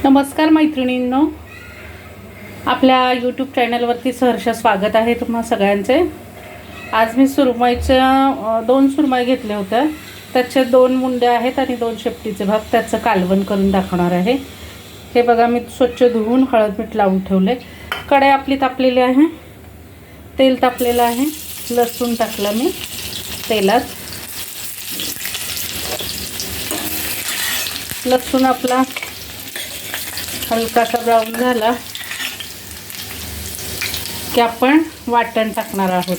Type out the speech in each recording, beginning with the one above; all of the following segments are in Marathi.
नमस्कार मैत्रिणींनो, आपल्या यूट्यूब चॅनलवरती सहर्ष स्वागत आहे तुम्हा सगळ्यांचे। आज मी सुरमईच्या 2 सुरमई घेतले होते, त्याचे 2 मुंड्या आहेत आणि 2 शेपटीचे भाग त्याचं कालवण करून दाखवणार आहे। हे बघा, मी स्वच्छ धुवून हळद मीठ लावून ठेवले। कढई आपली तापलेली आहे, तेल तापलेलं आहे, लसूण टाकलं मी तेलात। लसूण आपला हलकासा ब्राऊन झाला की आपण वाटण टाकणार आहोत।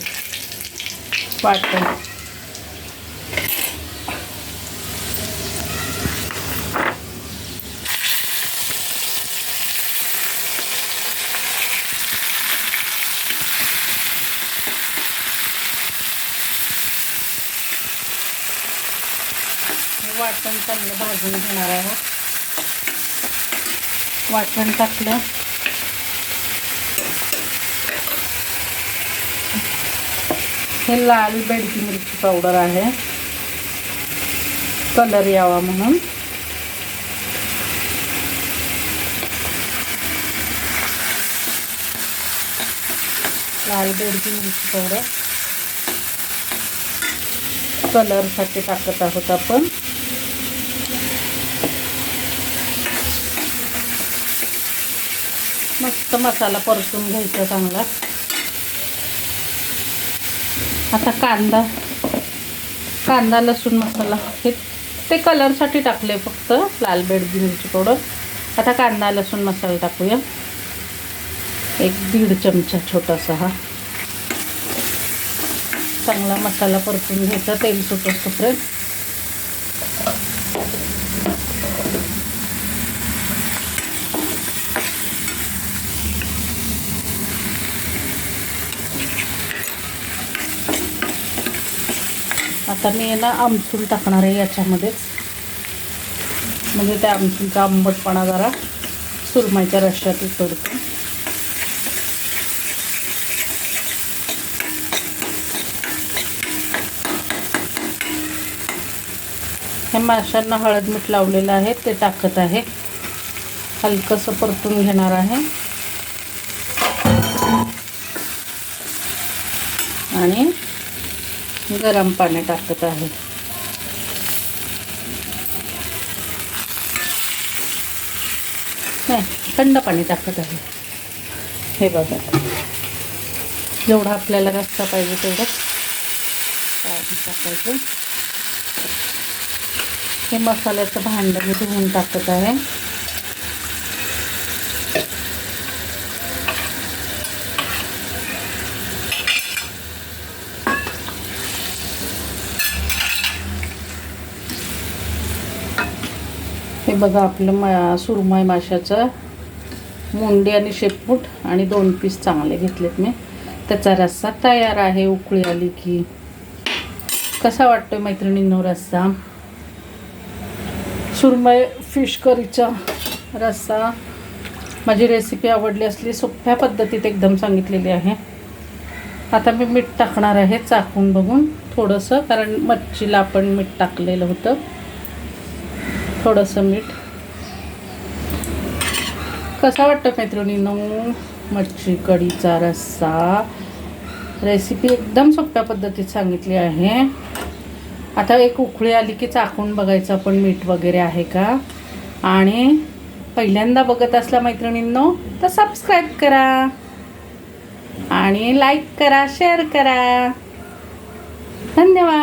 वाटण वाटण चांगलं भाजून घेणार आहोत। वाटण टाकलं, हे लाल बेडगी मिरची पावडर आहे, कलर यावा म्हणून। लाल बेडगी मिरची पावडर कलरसाठी टाकत आहोत आपण। मस्त मसाला परतून घ्यायचा चांगला। आता कांदा लसूण मसाला हे ते कलरसाठी टाकले फक्त, लाल बेडगी मिरची पावडर। आता कांदा लसूण मसाला टाकूया, 1-1.5 चमचा छोटासा। हा चांगला मसाला परतून घ्यायचा, तेल सुटेपर्यंत। आता मी ना आमसूल टाकणार आहे याच्यामध्येच, म्हणजे त्या आमसूलचा आंबटपणा जरा सुरमईच्या रश्श्यात उतरतो। हे माशांना हळद मीठ लावलेलं आहे ते टाकत आहे, हलकंसं परतून घेणार आहे आणि गरम पाणी टाकत आहे। नाही, थंड पाणी टाकत आहे। हे बघा, जेवढा आपल्याला रस्सा पाहिजे तेवढं पाणी टाकायचं। हे मसाल्याचं भांडं मी धुवून टाकत आहे। हे बघा, आपलं सुरमई माशाचं मुंडी आणि शेपूट आणि 2 पीस चांगले घेतलेत मी, त्याचा रस्सा तयार आहे। उकळी आली की कसा वाटतोय मैत्रिणींनो रस्सा? सुरमई फिश करीचा रस्सा। माझी रेसिपी आवडली असली सोप्या पद्धतीत एकदम सांगितलेली आहे। आता मी मीठ टाकणार आहे चाखून बघून थोडंसं, कारण मच्छीला आपण मीठ टाकलेलं होतं। थोडंसं मीठ। कसा वाटतं मैत्रिणींनो मच्छी कढीचा रस्सा? रेसिपी एकदम सोप्या पद्धतीत सांगितली आहे। आता एक उकळी आली की चाखून बघायचं आपण मीठ वगैरे आहे का। आणि पहिल्यांदा बघत असला मैत्रिणींनो तर सबस्क्राईब करा आणि लाईक करा, शेअर करा। धन्यवाद।